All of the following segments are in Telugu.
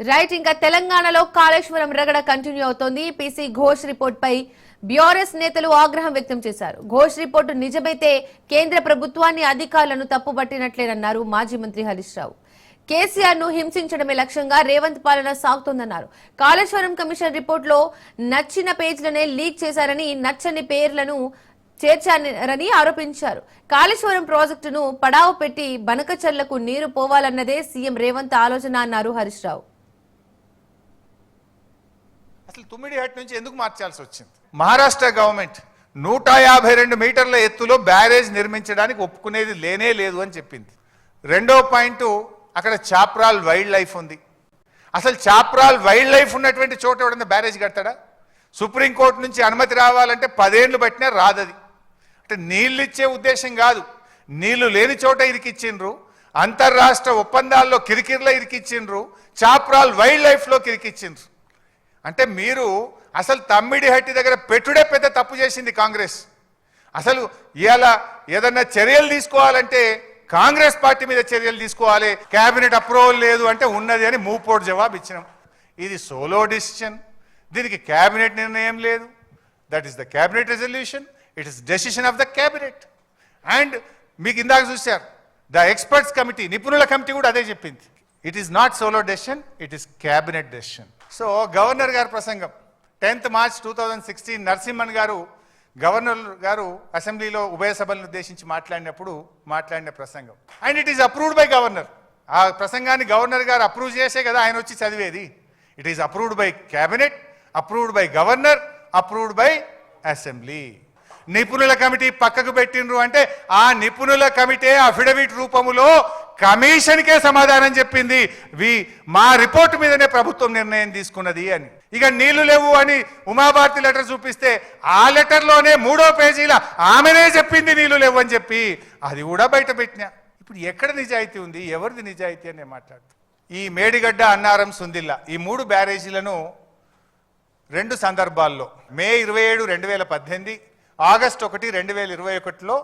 రైట్ ఇంకా తెలంగాణలో కాళేశ్వరం రగడ కంటిన్యూ అవుతోంది. పీసీ ఘోష్ రిపోర్ట్ పై బీఆర్ఎస్ నేతలు ఆగ్రహం వ్యక్తం చేశారు. ఘోష్ రిపోర్టు నిజమైతే కేంద్ర ప్రభుత్వాన్ని అధికారులను తప్పుబట్టినట్లేనన్నారు మాజీ మంత్రి హరీష్ రావు. కేసీఆర్ ను హింసించడమే లక్ష్యంగా రేవంత్ పాలన సాగుతోందన్నారు. కాళేశ్వరం కమిషన్ రిపోర్టులో నచ్చిన పేజీలనే లీక్ చేశారని, నచ్చని పేర్లను చేర్చారని ఆరోపించారు. కాళేశ్వరం ప్రాజెక్టును పడావు పెట్టి బనకచర్లకు నీరు పోవాలన్నదే సీఎం రేవంత్ ఆలోచన అన్నారు హరీష్ రావు. అసలు తుమ్మిడిహట్ నుంచి ఎందుకు మార్చాల్సి వచ్చింది? మహారాష్ట్ర గవర్నమెంట్ 152 మీటర్ల ఎత్తులో బ్యారేజ్ నిర్మించడానికి ఒప్పుకునేది లేనే లేదు అని చెప్పింది. రెండో పాయింట్, అక్కడ చాప్రాల్ వైల్డ్ లైఫ్ ఉంది. అసలు చాప్రాల్ వైల్డ్ లైఫ్ ఉన్నటువంటి చోట ఎవడన్నా బ్యారేజ్ కడతాడా? సుప్రీంకోర్టు నుంచి అనుమతి రావాలంటే 10 ఏళ్ళు పట్టినా రాదది. అంటే నీళ్ళు ఇచ్చే ఉద్దేశం కాదు, నీళ్లు లేని చోట ఇరికిచ్చిండ్రు, అంతర్రాష్ట్ర ఒప్పందాల్లో కిరికిర్లో ఇరికిచ్చిండ్రు, చాప్రాల్ వైల్డ్ లైఫ్లో కిరికిచ్చిండ్రు. అంటే మీరు అసలు తమ్మిడిహట్టి దగ్గర పెట్టుడే పెద్ద తప్పు చేసింది కాంగ్రెస్. అసలు ఇవాళ ఏదన్నా చర్యలు తీసుకోవాలంటే కాంగ్రెస్ పార్టీ మీద చర్యలు తీసుకోవాలి. క్యాబినెట్ అప్రూవల్ లేదు అంటే ఉన్నది అని మూపోటు జవాబు ఇచ్చినాం. ఇది సోలో డిసిషన్, దీనికి క్యాబినెట్ నిర్ణయం లేదు. That is the cabinet resolution, it is decision of the cabinet. And మీకు ఇందాక చూశారు, ద ఎక్స్పర్ట్స్ కమిటీ, నిపుణుల కమిటీ కూడా అదే చెప్పింది. It is not solo decision, it is cabinet decision. So governor గారి ప్రసంగం 10th March 2016 నరసింహన్ గారు, గవర్నర్ గారు అసెంబ్లీలో ఉభయ సభలను ఉద్దేశించి మాట్లాడిన ప్రసంగం. And it is approved by governor. ఆ ప్రసంగాన్ని గవర్నర్ గారు అప్రూవ్ చేసే కదా ఆయన వచ్చి చదివేది. It is approved by cabinet, approved by governor, approved by assembly. నిపుణుల కమిటీ పక్కకు పెట్టిండ్రు అంటే ఆ నిపుణుల కమిటీ అఫిడవిట్ రూపములో కమిషన్కే సమాధానం చెప్పింది, మా రిపోర్టు మీదనే ప్రభుత్వం నిర్ణయం తీసుకున్నది అని. ఇక నీళ్లు లేవు అని ఉమాభారతి లెటర్ చూపిస్తే ఆ లెటర్లోనే 3వ పేజీల ఆమెనే చెప్పింది నీళ్లు లేవు అని చెప్పి, అది కూడా బయట పెట్టినా. ఇప్పుడు ఎక్కడ నిజాయితీ ఉంది, ఎవరిది నిజాయితీ అని మాట్లాడుతూ ఈ మేడిగడ్డ, అన్నారం, సుందిల్లా ఈ 3 బ్యారేజీలను 2 సందర్భాల్లో మే 27, 2018, ఆగస్టు 1, 2021లో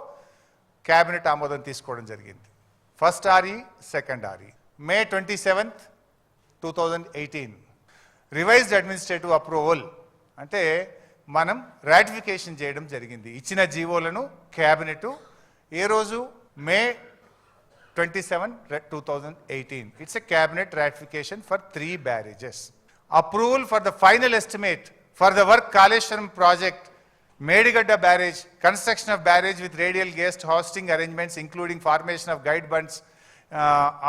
క్యాబినెట్ ఆమోదం తీసుకోవడం జరిగింది. First RE, second RE. మే 27, 2018 రివైజ్డ్ అడ్మినిస్ట్రేటివ్ అప్రూవల్ అంటే మనం రాటిఫికేషన్ చేయడం జరిగింది. ఇచ్చిన జీవోలను క్యాబినెట్ ఏ రోజు? మే 27, 2018. It's a cabinet ratification for 3 barrages. Approval for the final estimate for the work Kaleshwaram project, Medigadda barrage, construction of barrage with radial guest hosting arrangements including formation of guide bunds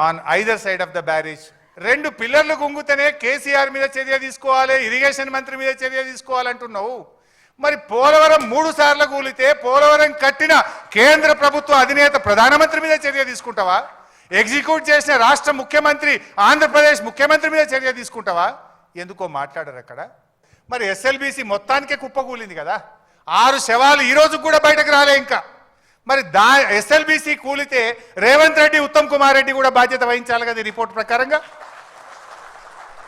on either side of the barrage. 2 పిల్లర్లు గుంగుతనే కేసీఆర్ మీద చర్య తీసుకోవాలి, ఇరిగేషన్ మంత్రి మీద చర్య తీసుకోవాలంటున్నావు. మరి పోలవరం 3 సార్లు కూలితే పోలవరం కట్టిన కేంద్ర ప్రభుత్వ అధినేత ప్రధానమంత్రి మీద చర్య తీసుకుంటావా? ఎగ్జిక్యూట్ చేసిన రాష్ట్ర ముఖ్యమంత్రి, ఆంధ్రప్రదేశ్ ముఖ్యమంత్రి మీద చర్య తీసుకుంటావా? ఎందుకో మాట్లాడరు అక్కడ. మరి SLBC మొత్తానికే కుప్పకూలింది కదా, 6 శవాలు ఈ రోజు కూడా బయటకు రాలే ఇంకా. మరి SLBC కూలితే రేవంత్ రెడ్డి, ఉత్తమ్ కుమార్ రెడ్డి కూడా బాధ్యత వహించాలి కదా రిపోర్ట్ ప్రకారంగా.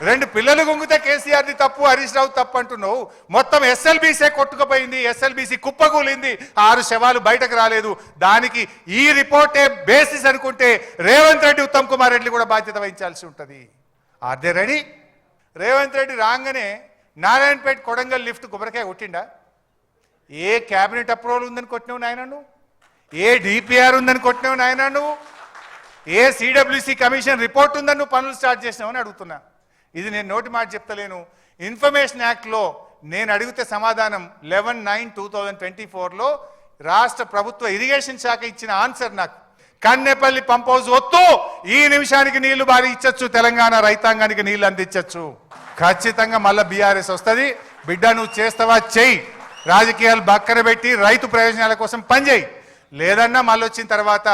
2 పిల్లలు గుంగితే కేసీఆర్ది తప్పు, హరీష్ రావు తప్పు అంటున్నావు. మొత్తం SLBC కొట్టుకుపోయింది, SLBC కుప్పకూలింది, 6 శవాలు బయటకు రాలేదు. దానికి ఈ రిపోర్టే బేసిస్ అనుకుంటే రేవంత్ రెడ్డి, ఉత్తమ్ కుమార్ రెడ్డి కూడా బాధ్యత వహించాల్సి ఉంటుంది. Are they ready? Revanth Reddy రాగానే నారాయణపేట కొడంగల్ లిఫ్ట్ కొబ్బరికాయ కొట్టిండా? ఏ క్యాబినెట్ అప్రూవల్ ఉందని కొట్టినావు నాయన నువ్వు? ఏ DPR ఉందని కొట్టినావు నాయన నువ్వు? ఏ CWC కమిషన్ రిపోర్ట్ ఉందని నువ్వు పనులు స్టార్ట్ చేసినావు అని అడుగుతున్నా. ఇది నేను నోటి మాట చెప్తలేను. ఇన్ఫర్మేషన్ యాక్ట్లో నేను అడిగితే సమాధానం 11/9/2024లో రాష్ట్ర ప్రభుత్వ ఇరిగేషన్ శాఖ ఇచ్చిన ఆన్సర్ నాకు, కన్నెపల్లి పంప్ హౌస్ వద్దు, ఈ నిమిషానికి నీళ్లు బాగా ఇచ్చచ్చు, తెలంగాణ రైతాంగానికి నీళ్లు అందించచ్చు. ఖచ్చితంగా మళ్ళీ BRS వస్తుంది. బిడ్డ నువ్వు చేస్తావా చెయ్యి, రాజకీయాలు పక్కన పెట్టి రైతు ప్రయోజనాల కోసం పనిచేయి. లేదన్నా మళ్ళీ వచ్చిన తర్వాత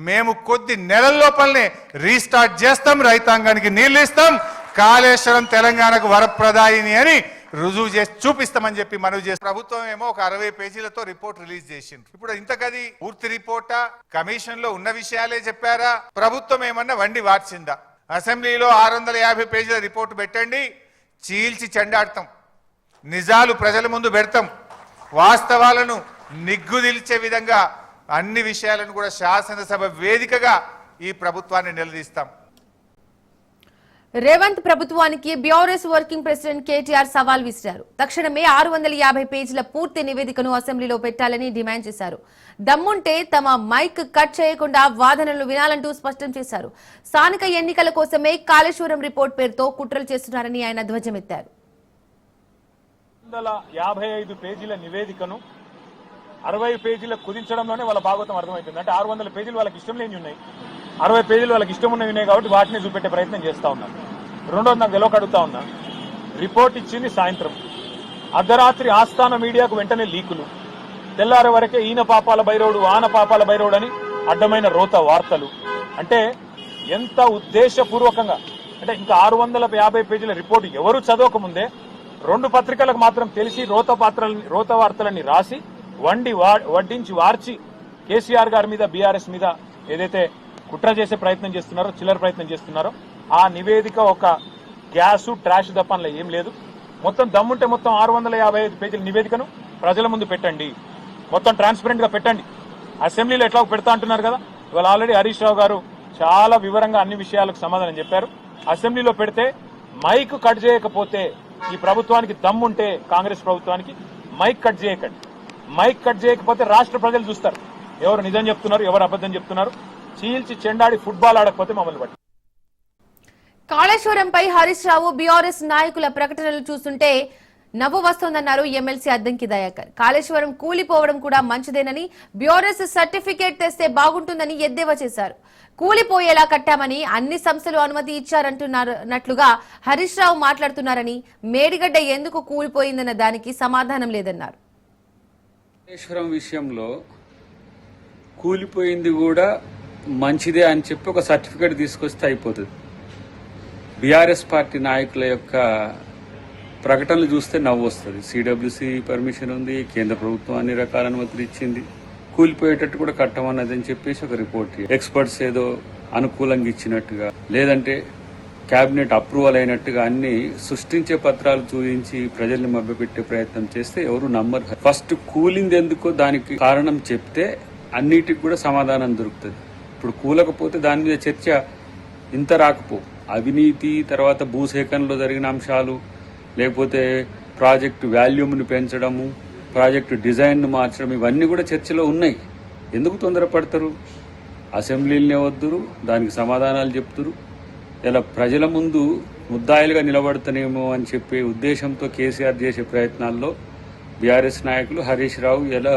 మేము కొద్ది నెలల లోపలనే రీస్టార్ట్ చేస్తాం, రైతాంగానికి నీళ్లు ఇస్తాం, కాళేశ్వరం తెలంగాణకు వరప్రదాయిని అని రుజువు చేసి చూపిస్తామని చెప్పి మనవి చేసి, ప్రభుత్వం ఏమో ఒక 60 పేజీలతో రిపోర్ట్ రిలీజ్ చేసింది. ఇప్పుడు ఇంతకది పూర్తి రిపోర్టా, కమిషన్ లో ఉన్న విషయాలే చెప్పారా, ప్రభుత్వం ఏమన్నా వండి వార్చిందా? అసెంబ్లీలో 650 పేజీల రిపోర్టు పెట్టండి, చీల్చి చెండాడతాం, నిజాలు ప్రజల ముందు పెడతాం, వాస్తవాలను నిగ్గుదిల్చే విధంగా అన్ని విషయాలను కూడా శాసనసభ వేదికగా ఈ ప్రభుత్వాన్ని నిలదీస్తాం. రేవంత్ ప్రభుత్వానికి బీఆర్ఎస్ వర్కింగ్ ప్రెసిడెంట్ కేటీఆర్ సవాల్ విసిరారు. తక్షణమే 650 పేజీల పూర్తి నివేదికను అసెంబ్లీలో పెట్టాలని డిమాండ్ చేశారు. దమ్ముంటే తమ మైక్ కట్ చేయకుండా వాదనలు వినాలంటూ స్పష్టం చేశారు. స్థానిక ఎన్నికల కోసమే కాళేశ్వరం రిపోర్ట్ పేరుతో కుట్రలు చేస్తున్నారని ఆయన ధ్వజమెత్తారు. 655 పేజీల నివేదికను 60 పేజీల కుదించడంలోనే వాళ్ళ భాగవతం అర్థమైపోయింది. అంటే 600 పేజీలు వాళ్ళకి ఇష్టం లేని ఉన్నాయి, 60 పేజీలు వాళ్ళకి ఇష్టం ఉన్నవి ఉన్నాయి కాబట్టి వాటిని చూపెట్టే ప్రయత్నం చేస్తా ఉన్నారు. రెండోది నాకు తెలియక అడుగుతా ఉన్నా, రిపోర్ట్ ఇచ్చింది సాయంత్రం, అర్ధరాత్రి ఆస్థాన మీడియాకు వెంటనే లీకులు, తెల్లారే వరకే ఈయన పాపాల బైరోడు ఆన పాపాల బైరోడు అని అడ్డమైన రోత వార్తలు. అంటే ఎంత ఉద్దేశపూర్వకంగా, అంటే ఇంకా 650 పేజీల రిపోర్టు ఎవరు చదవకముందే 2 పత్రికలకు మాత్రం తెలిసి రోత వార్తలని రాసి వడ్డించి వార్చి కేసీఆర్ గారి మీద బీఆర్ఎస్ మీద ఏదైతే కుట్ర చేసే ప్రయత్నం చేస్తున్నారో, చిల్లర ప్రయత్నం చేస్తున్నారో, ఆ నివేదిక ఒక గ్యాసు ట్రాష్ తప్ప ఏం లేదు. మొత్తం దమ్ముంటే మొత్తం 655 పేజీల నివేదికను ప్రజల ముందు పెట్టండి, మొత్తం ట్రాన్స్పరెంట్ గా పెట్టండి. అసెంబ్లీలో ఎట్లా పెడతా అంటున్నారు కదా, ఇవాళ ఆల్రెడీ హరీష్ రావు గారు చాలా వివరంగా అన్ని విషయాలకు సమాధానం చెప్పారు. అసెంబ్లీలో పెడితే మైక్ కట్ చేయకపోతే, ఈ ప్రభుత్వానికి దమ్ముంటే కాంగ్రెస్ ప్రభుత్వానికి మైక్ కట్ చేయకండి. మైక్ కట్ చేయకపోతే రాష్ట్ర ప్రజలు చూస్తారు ఎవరు నిజం చెప్తున్నారు, ఎవరు అబద్ధం చెప్తున్నారు. చీల్చి చెండాడి ఫుట్బాల్ ఆడకపోతే మమ్మల్ని బట్టి. కాళేశ్వరంపై హరీష్ రావు బీఆర్ఎస్ నాయకుల ప్రకటనలు చూస్తుంటే నవ్వు వస్తోందన్నారు ఎమ్మెల్సీ అద్దంకి దయాకర్. కాళేశ్వరం కూలిపోవడం కూడా మంచిదేనని, బీఆర్ఎస్ సర్టిఫికేట్ తెస్తే బాగుంటుందని ఎద్దేవా చేశారు. కూలిపోయేలా కట్టామని అన్ని సంస్థలు అనుమతి ఇచ్చారంటున్నట్లుగా హరీష్ రావు మాట్లాడుతున్నారని, మేడిగడ్డ ఎందుకు కూలిపోయిందన్న దానికి సమాధానం లేదన్నారు. కాళేశ్వరం విషయంలో కూలిపోయింది కూడా మంచిదే అని చెప్పి ఒక సర్టిఫికేట్ తీసుకొస్తే అయిపోతుంది. బీఆర్ఎస్ పార్టీ నాయకుల యొక్క ప్రకటనలు చూస్తే నవ్వు వస్తుంది. సిడబ్ల్యూసి పర్మిషన్ ఉంది, కేంద్ర ప్రభుత్వం అన్ని రకాల అనుమతులు ఇచ్చింది, కూలిపోయేటట్టు కూడా కట్టమన్నది అని చెప్పేసి ఒక రిపోర్ట్, ఎక్స్పర్ట్స్ ఏదో అనుకూలంగా ఇచ్చినట్టుగా, లేదంటే కేబినెట్ అప్రూవల్ అయినట్టుగా అన్ని సృష్టించే పత్రాలు చూపించి ప్రజల్ని మభ్యపెట్టే ప్రయత్నం చేస్తే ఎవరు నమ్మరు. ఫస్ట్ కూలింది ఎందుకో దానికి కారణం చెప్తే అన్నిటికి కూడా సమాధానం దొరుకుతుంది. ఇప్పుడు కూలకపోతే దాని మీద చర్చ ఇంత రాకపో. అవినీతి, తర్వాత భూసేకరణలో జరిగిన అంశాలు, లేకపోతే ప్రాజెక్టు వాల్యూమ్ని పెంచడము, ప్రాజెక్టు డిజైన్ను మార్చడం, ఇవన్నీ కూడా చర్చలో ఉన్నాయి. ఎందుకు తొందరపడతారు? అసెంబ్లీలనే వద్దురు, దానికి సమాధానాలు చెప్తురు. ఇలా ప్రజల ముందు ముద్దాయిలుగా నిలబడతానేమో అని చెప్పే ఉద్దేశంతో కేసీఆర్ చేసే ప్రయత్నాల్లో బీఆర్ఎస్ నాయకులు హరీష్ రావు ఎలా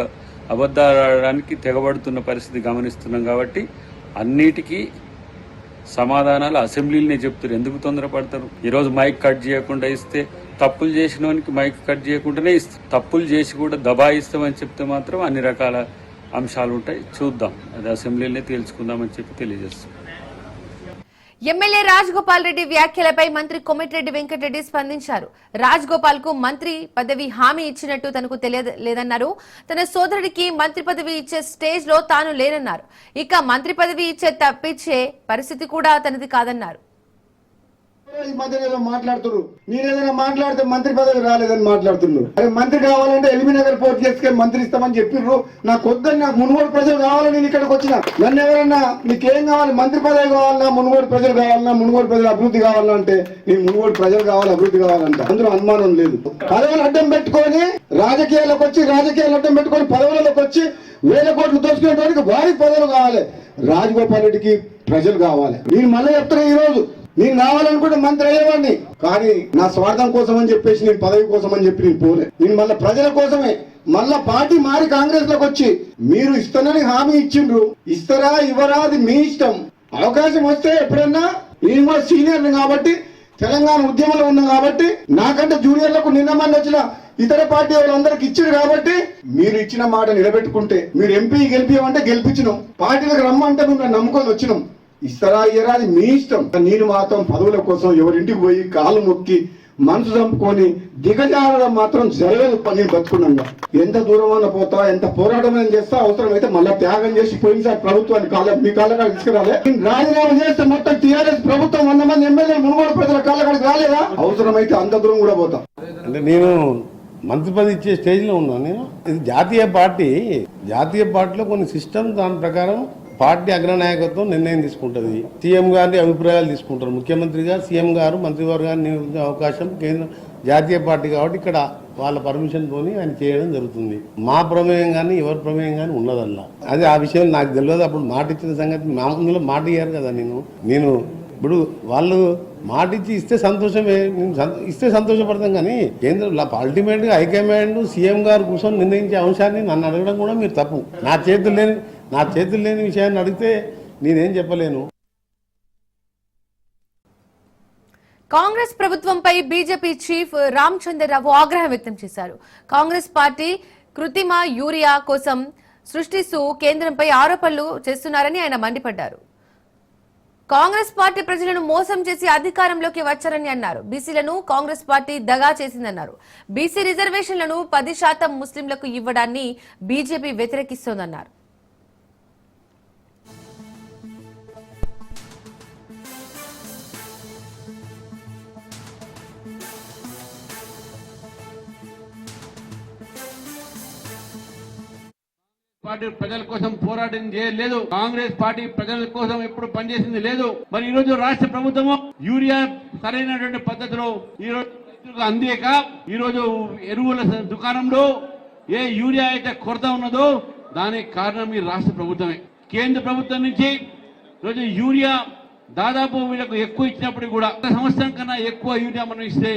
అబద్ధాలాడడానికి తెగబడుతున్న పరిస్థితి గమనిస్తున్నాం. కాబట్టి అన్నిటికీ సమాధానాలు అసెంబ్లీలనే చెప్తారు. ఎందుకు తొందరపడతారు? ఈరోజు మైక్ కట్ చేయకుండా ఇస్తే, తప్పులు చేసినోనికి మైక్ కట్ చేయకుండానే ఇస్తాం. తప్పులు చేసి కూడా దబాయిస్తామని చెప్తే మాత్రం అన్ని రకాల అంశాలు ఉంటాయి. చూద్దాం, అది అసెంబ్లీలనే తేల్చుకుందామని చెప్పి తెలియజేస్తాం. ఎమ్మెల్యే రాజగోపాల్ రెడ్డి వ్యాఖ్యలపై మంత్రి కోమటిరెడ్డి వెంకటరెడ్డి స్పందించారు. రాజగోపాల్ కు మంత్రి పదవి హామీ ఇచ్చినట్టు తనకు తెలియలేదన్నారు. తన సోదరుడికి మంత్రి పదవి ఇచ్చే స్టేజ్ లో తాను లేనన్నారు. ఇక మంత్రి పదవి తప్పించే పరిస్థితి కూడా తనది కాదన్నారు. ఈ మధ్య ఏదో మాట్లాడుతున్నారు, నేను ఏదైనా మాట్లాడితే మంత్రి పదవి రాలేదని మాట్లాడుతున్నారు. అరే మంత్రి కావాలంటే ఎల్బీనగర్ పోటీ చేసుకొని మంత్రి ఇస్తామని చెప్పిర్రు. నాకు వద్దని, నాకు మునుగోడు ప్రజలు కావాలని నేను ఇక్కడికి వచ్చిన. నన్ను ఎవరన్నా నీకేం కావాలి, మంత్రి పదవి కావాలన్నా, మునుగోడు ప్రజలు కావాలన్నా, మునుగోడు ప్రజలు అభివృద్ధి కావాలన్నా అంటే నేను మునుగోడు ప్రజలు కావాలి, అభివృద్ధి కావాలంట. అందులో అనుమానం లేదు. పదవులు అడ్డం పెట్టుకొని రాజకీయాలకు అడ్డం పెట్టుకొని పదవులకు వచ్చి 1000 కోట్లు దోచుకునేటువంటి వారికి పదవులు కావాలి. రాజగోపాల్ రెడ్డికి ప్రజలు కావాలి. నేను మళ్ళీ చెప్తున్నా, ఈ రోజు నేను కావాలనుకుంటే మంత్రి అయ్యేవాడిని, కానీ నా స్వార్థం కోసం అని చెప్పేసి, నేను పదవి కోసం అని చెప్పి నేను పోలే. నేను మళ్ళీ ప్రజల కోసమే, మళ్ళా పార్టీ మారి కాంగ్రెస్ లోకి వచ్చి మీరు ఇస్తానని హామీ ఇచ్చిండ్రు. ఇస్తారా ఇవ్వరా అది మీ ఇష్టం. అవకాశం వస్తే ఎప్పుడన్నా, నేను కూడా సీనియర్ని కాబట్టి, తెలంగాణ ఉద్యమంలో ఉన్నా కాబట్టి, నాకంటే జూనియర్లకు నిన్నమని వచ్చిన ఇతర పార్టీ వాళ్ళందరికి ఇచ్చారు కాబట్టి, మీరు ఇచ్చిన మాట నిలబెట్టుకుంటే, మీరు ఎంపీ గెలిపియమంటే గెలిపించినాం, పార్టీలకు రమ్మంటే మేము నమ్ముకొని వచ్చినాం. ఇస్తారా ఇయ్యరా అది మీ ఇష్టం. నేను మాత్రం పదవుల కోసం ఎవరింటికి పోయి కాలు మొక్కి మనసు చంపుకొని దిగజారడం మాత్రం జరగదు. నేను బతుకున్నాగా ఎంత దూరమైనా పోతా, ఎంత పోరాటమైనా చేస్తా, అవసరమైతే మళ్ళీ త్యాగం చేసి పోయినసారి ప్రభుత్వాన్ని మీ కాళ్ళకాడ తీసుకురాలే. రాజీనామా చేస్తే మొత్తం టీఆర్ఎస్ ప్రభుత్వం 100 మంది ఎమ్మెల్యేలు మునుగోడు ప్రజల కాళ్ళకాడికి రాలేదా? అవసరమైతే అంత దూరం కూడా పోతా. అంటే నేను మంత్రి పదవి ఇచ్చే స్టేజ్లో ఉన్నాను. నేను ఇది జాతీయ పార్టీలో కొన్ని సిస్టమ్, దాని ప్రకారం పార్టీ అగ్రనాయకత్వం నిర్ణయం తీసుకుంటుంది. సీఎం గారి అభిప్రాయాలు తీసుకుంటారు. ముఖ్యమంత్రి గారు, సీఎం గారు, మంత్రివర్గాన్ని నియమించే అవకాశం కేంద్ర జాతీయ పార్టీ కాబట్టి ఇక్కడ వాళ్ళ పర్మిషన్తో ఆయన చేయడం జరుగుతుంది. మా ప్రమేయం కానీ ఎవరి ప్రమేయం కానీ ఉన్నదల్లా. అది ఆ విషయం నాకు తెలియదు. అప్పుడు మాట ఇచ్చిన సంగతి మామూలుగా మాట ఇయ్యారు కదా. నేను ఇప్పుడు వాళ్ళు మాట ఇచ్చి ఇస్తే సంతోషమే, ఇస్తే సంతోషపడతాం. కానీ కేంద్రంలో అల్టిమేట్గా హైకమాండ్ సీఎం గారు కూర్చొని నిర్ణయించే అంశాన్ని నన్ను అడగడం కూడా మీరు తప్పు. నా చేతులు లేని విషయాన్ని అడిగితే నేనేం చెప్పలేను. కాంగ్రెస్ ప్రభుత్వంపై బీజేపీ చీఫ్ రామచంద్రరావు ఆగ్రహం వ్యక్తం చేశారు. కాంగ్రెస్ పార్టీ కృత్రిమ యూరియా కోసం సృష్టిస్తూ కేంద్రంపై ఆరోపణలు చేస్తున్నారని ఆయన మండిపడ్డారు. కాంగ్రెస్ పార్టీ ప్రజలను మోసం చేసి అధికారంలోకి వచ్చారని అన్నారు. బీసీలను కాంగ్రెస్ పార్టీ దగా చేసిందన్నారు. బీసీ రిజర్వేషన్లను 10% ముస్లింలకు ఇవ్వడాన్ని బీజేపీ వ్యతిరేకిస్తోందన్నారు. పార్టీ ప్రజల కోసం పోరాటం చేయలేదు. కాంగ్రెస్ పార్టీ ప్రజల కోసం ఎప్పుడు పనిచేసింది లేదు. మరి ఈ రోజు రాష్ట్ర ప్రభుత్వము యూరియా సరైనటువంటి పద్ధతిలో ఈ రోజు అందేక ఈ రోజు ఎరువుల దుకాణంలో ఏ యూరియా అయితే కొరత ఉన్నదో దానికి కారణం ఈ రాష్ట్ర ప్రభుత్వమే. కేంద్ర ప్రభుత్వం నుంచి రోజు యూరియా దాదాపు వీళ్ళకు ఎక్కువ ఇచ్చినప్పుడు కూడా సంవత్సరం కన్నా ఎక్కువ యూరియా మనం ఇస్తే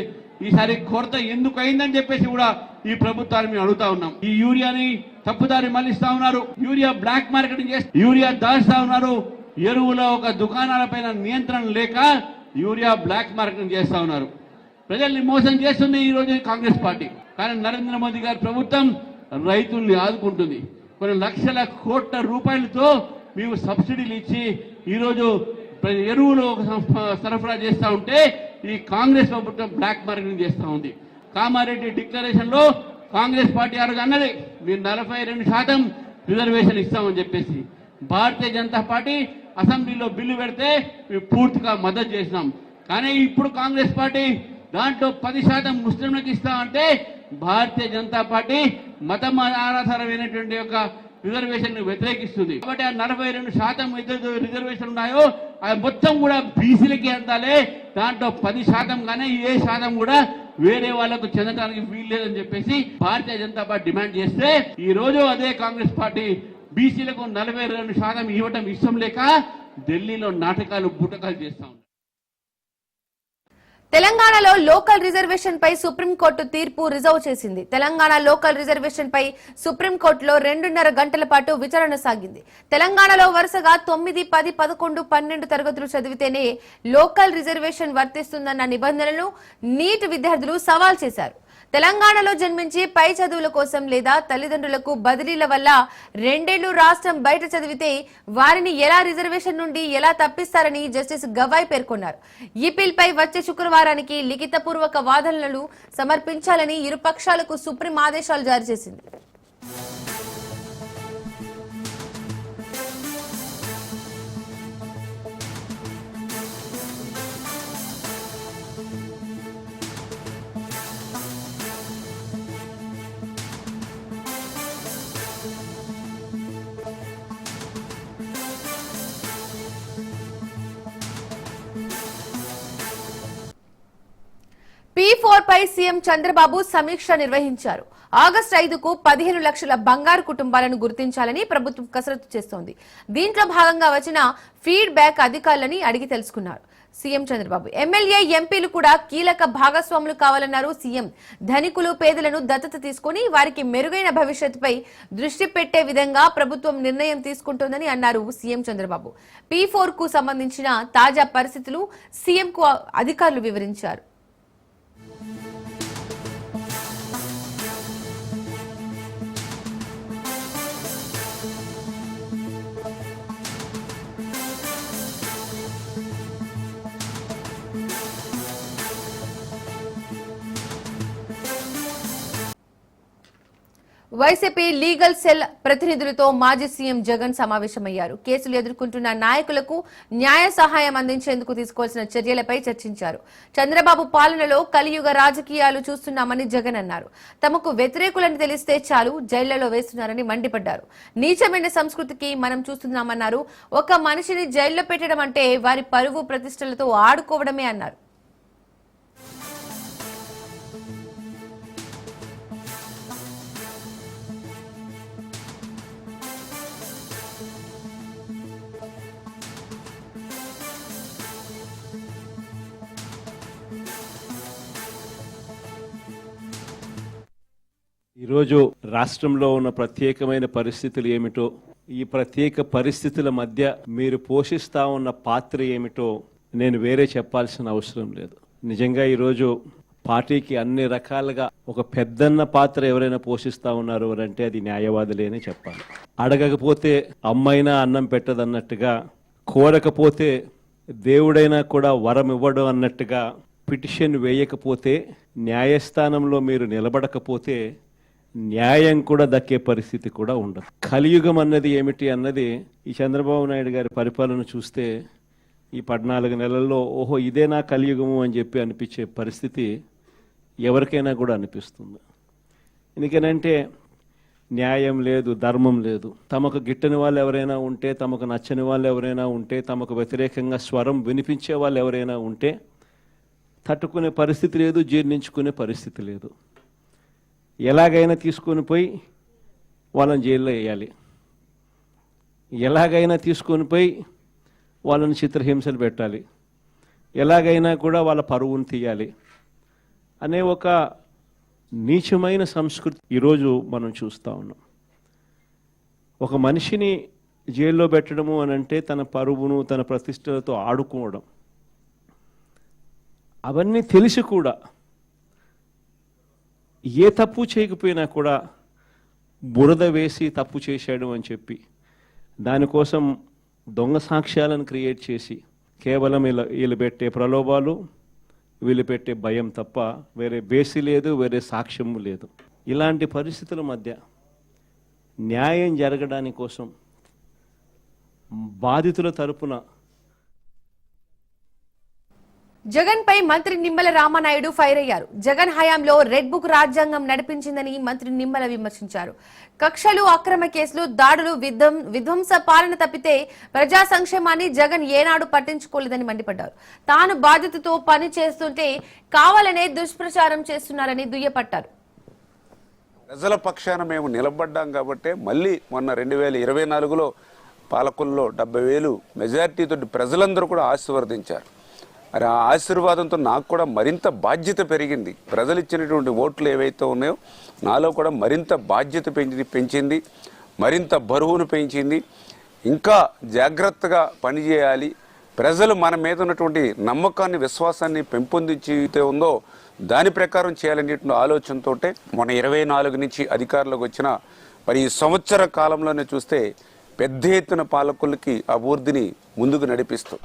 ఈసారి కొరత ఎందుకు అయిందని చెప్పేసి కూడా ఈ ప్రభుత్వాన్ని మేము అడుగుతా ఉన్నాం. ఈ యూరియాని తప్పుదారి మళ్లిస్తా ఉన్నారు. యూరియా బ్లాక్ మార్కెటింగ్ చేసి యూరియా దాచుతా ఉన్నారు. ఎరువుల ఒక దుకాణాలపైన నియంత్రణ లేక యూరియా బ్లాక్ మార్కెటింగ్ చేస్తా ఉన్నారు. ప్రజల్ని మోసం చేస్తుంది ఈ రోజు కాంగ్రెస్ పార్టీ. కానీ నరేంద్ర మోదీ గారి ప్రభుత్వం రైతుల్ని ఆదుకుంటుంది. కొన్ని లక్షల కోట్ల రూపాయలతో మేము సబ్సిడీలు ఇచ్చి ఈరోజు ఎరువులు సరఫరా చేస్తూ ఉంటే ఈ కాంగ్రెస్ ప్రభుత్వం బ్లాక్ మార్కెటింగ్ చేస్తూ ఉంది. కామారెడ్డి డిక్లరేషన్ లో కాంగ్రెస్ పార్టీ అన్నది మీరు 42% రిజర్వేషన్ ఇస్తామని చెప్పేసి. భారతీయ జనతా పార్టీ అసెంబ్లీలో బిల్లు పెడితే మేము పూర్తిగా మద్దతు చేసినాం. కానీ ఇప్పుడు కాంగ్రెస్ పార్టీ దాంట్లో 10% ముస్లింలకు ఇస్తామంటే భారతీయ జనతా పార్టీ మతం ఆధారమైనటువంటి యొక్క రిజర్వేషన్ వ్యతిరేకిస్తుంది. కాబట్టి ఆ 42% రిజర్వేషన్ ఉన్నాయో అది మొత్తం కూడా బీసీలకి అందాలే. దాంట్లో 10% కానీ ఏ శాతం కూడా వేరే వాళ్లకు చెందడానికి వీల్లేదని చెప్పేసి భారతీయ జనతా పార్టీ డిమాండ్ చేస్తే ఈ రోజు అదే కాంగ్రెస్ పార్టీ బీసీలకు 42% ఇవ్వటం ఇష్టం లేక ఢిల్లీలో నాటకాలు బూటకాలు చేస్తా ఉంది. తెలంగాణలో లోకల్ రిజర్వేషన్ పై సుప్రీంకోర్టు తీర్పు రిజర్వ్ చేసింది. తెలంగాణ లోకల్ రిజర్వేషన్ పై సుప్రీంకోర్టులో 2.5 గంటల పాటు విచారణ సాగింది. తెలంగాణలో వరుసగా 9, 10, 11, 12 తరగతులు చదివితేనే లోకల్ రిజర్వేషన్ వర్తిస్తుందన్న నిబంధనలను నీట్ విద్యార్థులు సవాల్ చేశారు. తెలంగాణలో జన్మించి పై చదువుల కోసం లేదా తల్లిదండ్రులకు బదిలీల వల్ల 2 ఏళ్లు రాష్ట్రం బయట చదివితే వారిని ఎలా రిజర్వేషన్ నుండి ఎలా తప్పిస్తారని జస్టిస్ గవాయ్ పేర్కొన్నారు. ఈ బిల్పై వచ్చే శుక్రవారానికి లిఖితపూర్వక వాదనలు సమర్పించాలని ఇరు పక్షాలకు సుప్రీం ఆదేశాలు జారీ చేసింది. P4 పై సీఎం చంద్రబాబు సమీక్ష నిర్వహించారు. ఆగస్టు 5కు 15 లక్షల బంగారు కుటుంబాలను గుర్తించాలని ప్రభుత్వం కసరత్తు చేస్తోంది. దీంట్లో భాగంగా వచ్చిన ఫీడ్ బ్యాక్ అధికారులని అడిగి తెలుసుకున్నారు సీఎం చంద్రబాబు. ఎమ్మెల్యే, ఎంపీలు కూడా కీలక భాగస్వాములు కావాలన్నారు సీఎం. ధనికులు, పేదలను దత్తత తీసుకుని వారికి మెరుగైన భవిష్యత్తుపై దృష్టి పెట్టే విధంగా ప్రభుత్వం నిర్ణయం తీసుకుంటోందని అన్నారు సీఎం చంద్రబాబు. P4 కు సంబంధించిన తాజా పరిస్థితులు సీఎం కు అధికారులు వివరించారు. వైసీపీ లీగల్ సెల్ ప్రతినిధులతో మాజీ సీఎం జగన్ సమావేశమయ్యారు. కేసులు ఎదుర్కొంటున్న నాయకులకు న్యాయ సహాయం అందించేందుకు తీసుకోవాల్సిన చర్యలపై చర్చించారు. చంద్రబాబు పాలనలో కలియుగ రాజకీయాలు చూస్తున్నామని జగన్ అన్నారు. తమకు వ్యతిరేకులని తెలిస్తే చాలు జైళ్లలో వేస్తున్నారని మండిపడ్డారు. నీచమైన సంస్కృతికి మనం చూస్తున్నామన్నారు. ఒక మనిషిని జైల్లో పెట్టడం అంటే వారి పరువు ప్రతిష్టలతో ఆడుకోవడమే అన్నారు. ఈరోజు రాష్ట్రంలో ఉన్న ప్రత్యేకమైన పరిస్థితులు ఏమిటో, ఈ ప్రత్యేక పరిస్థితుల మధ్య మీరు పోషిస్తా ఉన్న పాత్ర ఏమిటో నేను వేరే చెప్పాల్సిన అవసరం లేదు. నిజంగా ఈరోజు పార్టీకి అన్ని రకాలుగా ఒక పెద్దన్న పాత్ర ఎవరైనా పోషిస్తా ఉన్నారు అంటే అది న్యాయవాదులేనే చెప్పాలి. అడగకపోతే అమ్మైనా అన్నం పెట్టదన్నట్టుగా, కోరకపోతే దేవుడైనా కూడా వరం ఇవ్వడం అన్నట్టుగా, పిటిషన్ వేయకపోతే న్యాయస్థానంలో మీరు నిలబడకపోతే న్యాయం కూడా దక్కే పరిస్థితి కూడా ఉండదు. కలియుగం అన్నది ఏమిటి అన్నది ఈ చంద్రబాబు నాయుడు గారి పరిపాలన చూస్తే ఈ 14 నెలల్లో ఓహో ఇదేనా కలియుగము అని చెప్పి అనిపించే పరిస్థితి ఎవరికైనా కూడా అనిపిస్తుంది. ఎందుకనంటే న్యాయం లేదు, ధర్మం లేదు. తమకు గిట్టని వాళ్ళు ఎవరైనా ఉంటే, తమకు నచ్చని వాళ్ళు ఎవరైనా ఉంటే, తమకు వ్యతిరేకంగా స్వరం వినిపించే వాళ్ళు ఎవరైనా ఉంటే తట్టుకునే పరిస్థితి లేదు, జీర్ణించుకునే పరిస్థితి లేదు. ఎలాగైనా తీసుకొని పోయి వాళ్ళని జైల్లో వేయాలి, ఎలాగైనా తీసుకొని పోయి వాళ్ళని చిత్రహింసలు పెట్టాలి, ఎలాగైనా కూడా వాళ్ళ పరువును తీయాలి అనే ఒక నీచమైన సంస్కృతి ఈరోజు మనం చూస్తూ ఉన్నాం. ఒక మనిషిని జైల్లో పెట్టడము అని అంటే తన పరువును, తన ప్రతిష్టలతో ఆడుకోవడం. అవన్నీ తెలిసి కూడా ఏ తప్పు చేయకపోయినా కూడా బురద వేసి తప్పు చేశాడు అని చెప్పి దానికోసం దొంగ సాక్ష్యాలను క్రియేట్ చేసి కేవలం వీళ్ళు పెట్టే ప్రలోభాలు, వీళ్ళు పెట్టే భయం తప్ప వేరే బేసి లేదు, వేరే సాక్ష్యము లేదు. ఇలాంటి పరిస్థితుల మధ్య న్యాయం జరగడాని కోసం బాధితుల తరపున జగన్ పై మంత్రి నిమ్మల రామానాయుడు ఫైర్ అయ్యారు. జగన్ హయాంలో రెడ్ బుక్ రాజ్యాంగం నడిపించిందని మంత్రి నిమ్మల విమర్శించారు. కక్షలు, అక్రమ కేసులు, దాడులు, విధ్వంస పాలన తప్పితే ప్రజా సంక్షేమాన్ని జగన్ ఏనాడు పట్టించుకోలేదని మండిపడ్డారు. తాను బాధ్యతతో పని చేస్తుంటే కావాలనే దుష్ప్రచారం చేస్తున్నారని దుయ్యపట్టారు. ప్రజల పక్షాన మేము నిలబడ్డాం కాబట్టి మళ్ళీ మొన్న 2024లో పాలకుల్లో 70,000 మెజార్టీతో ప్రజలందరూ కూడా ఆశీర్వదించారు. మరి ఆ ఆశీర్వాదంతో నాకు కూడా మరింత బాధ్యత పెరిగింది. ప్రజలు ఇచ్చినటువంటి ఓట్లు ఏవైతే ఉన్నాయో నాలో కూడా మరింత బాధ్యత పెంచింది, మరింత బరువును పెంచింది. ఇంకా జాగ్రత్తగా పనిచేయాలి, ప్రజలు మన మీద ఉన్నటువంటి నమ్మకాన్ని, విశ్వాసాన్ని పెంపొందించితే ఉందో దాని ప్రకారం చేయాలనేటువంటి ఆలోచనతో మన 24 నుంచి అధికారంలోకి వచ్చిన మరి ఈ సంవత్సర కాలంలోనే చూస్తే పెద్ద ఎత్తున పాలకులకి అభివృద్ధిని ముందుకు నడిపిస్తూ.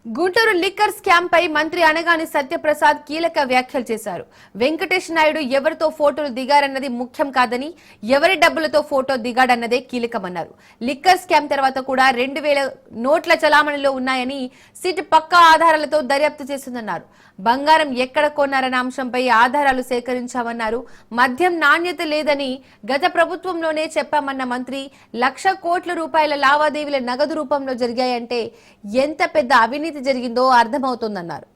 గుంటూరు లిక్కర్ స్కామ్ పై మంత్రి అనగాని సత్యప్రసాద్ కీలక వ్యాఖ్యలు చేశారు. వెంకటేష్ నాయుడు ఎవరితో ఫోటోలు దిగారన్నది ముఖ్యం కాదని, ఎవరి డబ్బులతో ఫోటో దిగాడన్నదే కీలకమన్నారు. లిక్కర్ స్కామ్ తర్వాత కూడా 2,000 నోట్ల చలామణిలో ఉన్నాయని సిట్ పక్కా ఆధారాలతో దర్యాప్తు చేస్తుందన్నారు. బంగారం ఎక్కడ కొన్నారన్న అంశంపై ఆధారాలు సేకరించామన్నారు. మద్యం నాణ్యత లేదని గత ప్రభుత్వంలోనే చెప్పామన్న మంత్రి 1,00,000 కోట్ల రూపాయల లావాదేవీల నగదు రూపంలో జరిగాయంటే ఎంత పెద్ద అవినీతి జరిగిందో అర్థమవుతోందన్నారు.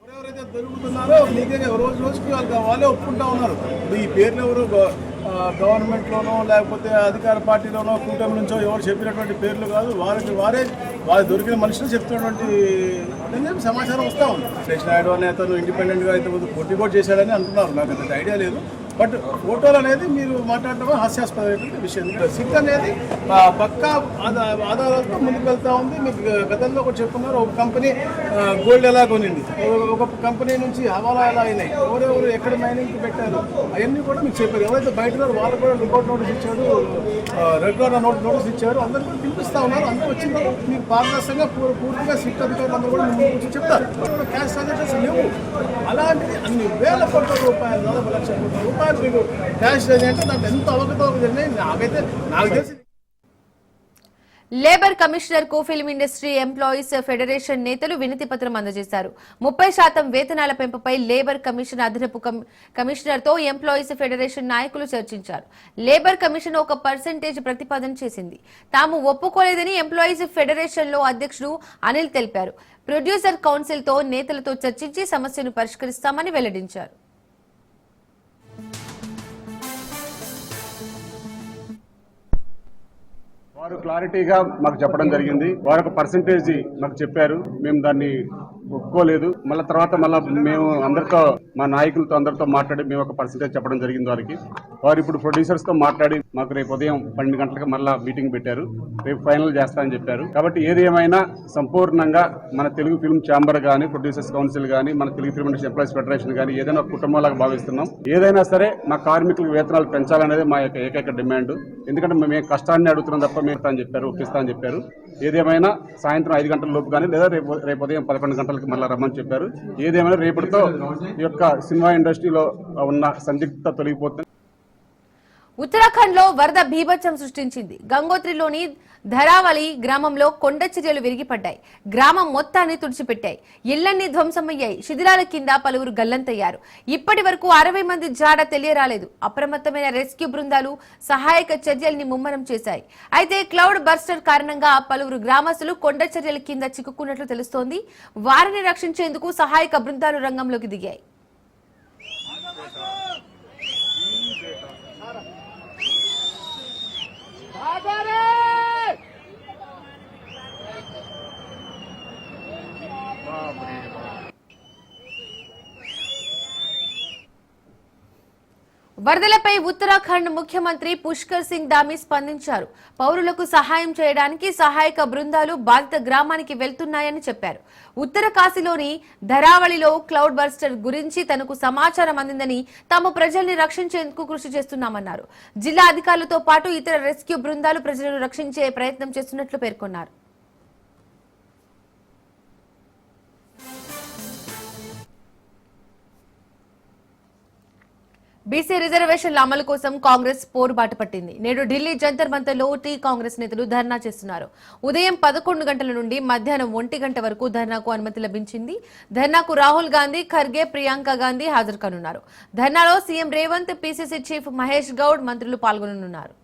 ఎవరైతే దొరుకుతున్నారో రోజు రోజుకి వాళ్ళే ఒప్పుకుంటా ఉన్నారు. ఈ పేర్లు ఎవరు గవర్నమెంట్లోనో లేకపోతే అధికార పార్టీలోనో కూటమి నుంచో ఎవరు చెప్పినటువంటి పేర్లు కాదు, వారు దొరికిన మనుషులు చెప్తున్నటువంటి సమాచారం వస్తూ ఉంది. వెంకటేష్ నాయుడు అనే అతను ఇండిపెండెంట్గా అయితే పోటీ కూడా చేశాడని అంటున్నారు. నాకు అంత ఐడియా లేదు. బట్ ఫోటోలు అనేది మీరు మాట్లాడటం హాస్యాస్పదమైనటువంటి విషయం. సిట్ అనేది పక్కా ఆధారాలతో ముందుకు వెళ్తా ఉంది. మీకు గతంలో ఒకటి చెప్పుకున్నారు, ఒక కంపెనీ గోల్డ్ ఎలా కొనింది, ఒక కంపెనీ నుంచి హవాలా ఎలా అయినాయి, ఎవరెవరు ఎక్కడ మైనింగ్కి పెట్టారు, అవన్నీ కూడా మీకు చెప్పారు. ఎవరైతే బయట వాళ్ళు కూడా రిపోర్ట్ నోటీస్ ఇచ్చారు, రెగ్యులర్ నోటీస్ ఇచ్చారు, అందరూ కూడా పిలిపిస్తూ ఉన్నారు. అందరూ వచ్చిన తర్వాత మీకు పారదర్శకంగా పూర్తిగా సిట్ అధికారులు అందరూ కూడా ముందు వచ్చి చెప్తారు. క్యాష్ ట్రాన్సాక్షన్స్ లేవు. అలాంటిది అన్ని వేల కోట్ల రూపాయలు, 40 లక్షల కోట్ల రూపాయలు మీకు క్యాష్ అంటే దాంట్లో ఎంత అవకతవకలు జరిగినాయి నాకు తెలిసి. లేబర్ కమిషనర్ కు ఫిల్మ్ ఇండస్ట్రీ ఎంప్లాయీస్ ఫెడరేషన్ నేతలు వినతి పత్రం అందజేశారు. 30% వేతనాల పెంపుపై లేబర్ కమిషన్ అదనపు కమిషనర్ తో ఎంప్లాయీస్ ఫెడరేషన్ నాయకులు చర్చించారు. లేబర్ కమిషన్ ఒక పర్సెంటేజ్ ప్రతిపాదన చేసింది. తాము ఒప్పుకోలేదని ఎంప్లాయీస్ ఫెడరేషన్ లో అధ్యక్షుడు అనిల్ తెలిపారు. ప్రొడ్యూసర్ కౌన్సిల్ తో నేతలతో చర్చించి సమస్యను పరిష్కరిస్తామని వెల్లడించారు. వారు క్లారిటీగా మాకు చెప్పడం జరిగింది. వారు ఒక పర్సంటేజ్ మాకు చెప్పారు, మేము దాన్ని ఒప్పుకోలేదు. మళ్ళీ తర్వాత మేము అందరితో, మా నాయకులతో అందరితో మాట్లాడి మేము ఒక పర్సంటేజ్ చెప్పడం జరిగింది వారికి. వారు ఇప్పుడు ప్రొడ్యూసర్స్ తో మాట్లాడి మాకు రేపు ఉదయం 12 గంటలకు మళ్ళీ మీటింగ్ పెట్టారు. రేపు ఫైనల్ చేస్తా అని చెప్పారు. కాబట్టి ఏది ఏమైనా సంపూర్ణంగా మన తెలుగు ఫిల్మ్ ఛాంబర్ కానీ, ప్రొడ్యూసర్స్ కౌన్సిల్ కానీ, మన Telugu film industry employees federation కానీ ఏదైనా కుటుంబాలకు భావిస్తున్నాం. ఏదైనా సరే మా కార్మికులకు వేతనాలు పెంచాలనేది మా యొక్క ఏకైక డిమాండ్. ఎందుకంటే మేము కష్టాన్ని అడుగుతున్నాం తప్ప మేము అని చెప్పారు, ఒప్పిస్తా అని చెప్పారు. ఏదేమైనా సాయంత్రం 5 గంటల లోపు కానీ లేదా రేపు ఉదయం 11 గంటలకి మళ్ళీ రమ్మని చెప్పారు. ఏదేమైనా రేపటితో ఈ యొక్క సినిమా ఇండస్ట్రీలో ఉన్న సందిగ్ధత తొలగిపోతుంది. ఉత్తరాఖండ్ లో వరద బీభత్సం సృష్టించింది. గంగోత్రిలోని ధరావళి గ్రామంలో కొండ చర్యలు విరిగిపడ్డాయి. గ్రామం మొత్తాన్ని తుడిచిపెట్టాయి. ఇళ్లన్నీ ధ్వంసమయ్యాయి. శిథిలాల కింద పలువురు గల్లంతయ్యారు. ఇప్పటి వరకు 60 మంది జాడ తెలియరాలేదు. అప్రమత్తమైన రెస్క్యూ బృందాలు సహాయక చర్యల్ని ముమ్మరం చేశాయి. అయితే క్లౌడ్ బర్స్టర్ కారణంగా పలువురు గ్రామస్తులు కొండ చర్యల కింద చిక్కుకున్నట్లు తెలుస్తోంది. వారిని రక్షించేందుకు సహాయక బృందాలు రంగంలోకి దిగాయి. వరదలపై ఉత్తరాఖండ్ ముఖ్యమంత్రి పుష్కర్ సింగ్ ధామీ స్పందించారు. పౌరులకు సహాయం చేయడానికి సహాయక బృందాలు బాధిత గ్రామానికి వెళ్తున్నాయని చెప్పారు. ఉత్తర కాశీలోని ధరావళిలో క్లౌడ్ బర్స్టర్ గురించి తనకు సమాచారం అందిందని, తాము ప్రజల్ని రక్షించేందుకు కృషి చేస్తున్నామన్నారు. జిల్లా అధికారులతో పాటు ఇతర రెస్క్యూ బృందాలు ప్రజలను రక్షించే ప్రయత్నం చేస్తున్నట్లు పేర్కొన్నారు. బీసీ రిజర్వేషన్ల అమలు కోసం కాంగ్రెస్ పోరుబాటు పట్టింది. నేడు ఢిల్లీ జంతర్ మంతర్లో టీ కాంగ్రెస్ నేతలు ధర్నా చేస్తున్నారు. ఉదయం 11 గంటల నుండి మధ్యాహ్నం 1 గంట వరకు ధర్నాకు అనుమతి లభించింది. ధర్నాకు రాహుల్ గాంధీ, ఖర్గే, ప్రియాంక గాంధీ హాజరు కానున్నారు. ధర్నాలో CM Revanth, PCC chief Mahesh Goud, మంత్రులు పాల్గొననున్నారు.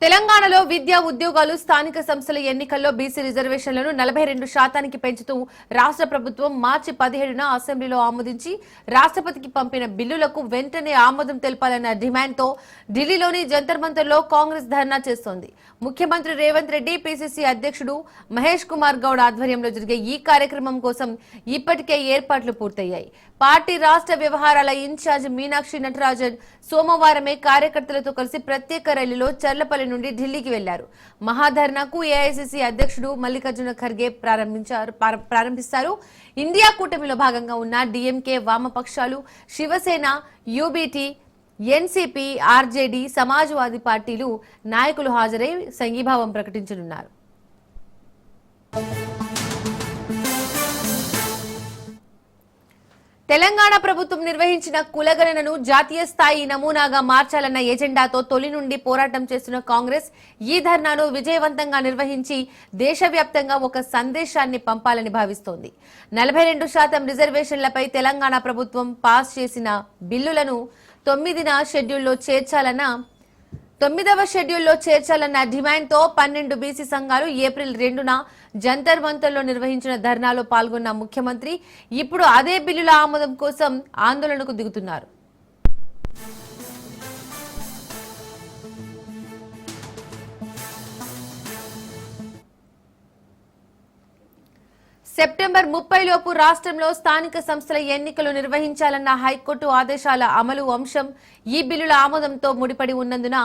తెలంగాణలో విద్యా ఉద్యోగాలు స్థానిక సంస్థల ఎన్నికల్లో బీసీ రిజర్వేషన్లను 42% పెంచుతూ రాష్ట్ర ప్రభుత్వం మార్చి 17న అసెంబ్లీలో ఆమోదించి రాష్ట్రపతికి పంపిన బిల్లులకు వెంటనే ఆమోదం తెలపాలన్న డిమాండ్తో ఢిల్లీలోని జంతర్ మంతర్లో కాంగ్రెస్ ధర్నా చేస్తోంది. ముఖ్యమంత్రి రేవంత్ రెడ్డి, పీసీసీ అధ్యక్షుడు మహేష్ కుమార్ గౌడ్ ఆధ్వర్యంలో జరిగే ఈ కార్యక్రమం కోసం ఇప్పటికే ఏర్పాట్లు పూర్తయ్యాయి. పార్టీ రాష్ట్ర వ్యవహారాల ఇన్ఛార్జ్ మీనాక్షి నటరాజన్ సోమవారమే కార్యకర్తలతో కలిసి ప్రత్యేక రైలులో చర్లపల్లి నుండి ఢిల్లీకి వెళ్లారు. మహాధర్నాకు ఏఐసీసీ అధ్యక్షుడు మల్లికార్జున ఖర్గే ప్రారంభిస్తారు. ఇండియా కూటమిలో భాగంగా ఉన్న డీఎంకే, వామపక్షాలు, శివసేన, యూబీటీ, ఎన్సీపీ, ఆర్జేడీ, సమాజ్వాదీ పార్టీలు నాయకులు హాజరై సంఘీభావం ప్రకటించనున్నారు. తెలంగాణ ప్రభుత్వం నిర్వహించిన కులగణనను జాతీయ స్థాయి నమూనాగా మార్చాలన్న ఎజెండాతో తొలి నుండి పోరాటం చేస్తున్న కాంగ్రెస్ ఈ ధర్నాను విజయవంతంగా నిర్వహించి దేశవ్యాప్తంగా ఒక సందేశాన్ని పంపాలని భావిస్తోంది. 42% రిజర్వేషన్లపై తెలంగాణ ప్రభుత్వం పాస్ చేసిన బిల్లులను 9వ షెడ్యూల్లో చేర్చాలన్న డిమాండ్తో 12 బీసీ సంఘాలు ఏప్రిల్ 2న జంతర్ మంతర్లో నిర్వహించిన ధర్నాలో పాల్గొన్న ముఖ్యమంత్రి ఇప్పుడు అదే బిల్లుల ఆమోదం కోసం ఆందోళనకు దిగుతున్నారు. సెప్టెంబర్ 30 లోపు రాష్ట్రంలో స్థానిక సంస్థల ఎన్నికలు నిర్వహించాలన్న హైకోర్టు ఆదేశాల అమలు అంశం ఈ బిల్లుల ఆమోదంతో ముడిపడి ఉన్నందున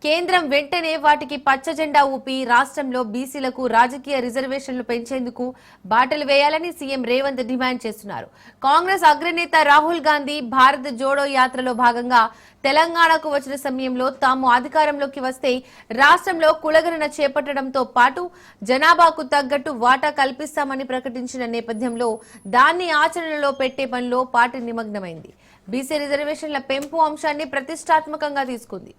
కేంద్రం వెంటనే వాటికి పచ్చజెండా ఊపి రాష్ట్రంలో బీసీలకు రాజకీయ రిజర్వేషన్లు పెంచేందుకు బాటలు వేయాలని సీఎం రేవంత్ డిమాండ్ చేస్తున్నారు. కాంగ్రెస్ అగ్రనేత రాహుల్ గాంధీ భారత్ జోడో యాత్రలో భాగంగా తెలంగాణకు వచ్చిన సమయంలో తాము అధికారంలోకి వస్తే రాష్ట్రంలో కులగణన చేపట్టడంతో పాటు జనాభాకు తగ్గట్టు వాటా కల్పిస్తామని ప్రకటించిన నేపథ్యంలో దాన్ని ఆచరణలో పెట్టే పనిలో పార్టీ నిమగ్నమైంది. బీసీ రిజర్వేషన్ల పెంపు అంశాన్ని ప్రతిష్టాత్మకంగా తీసుకుంది.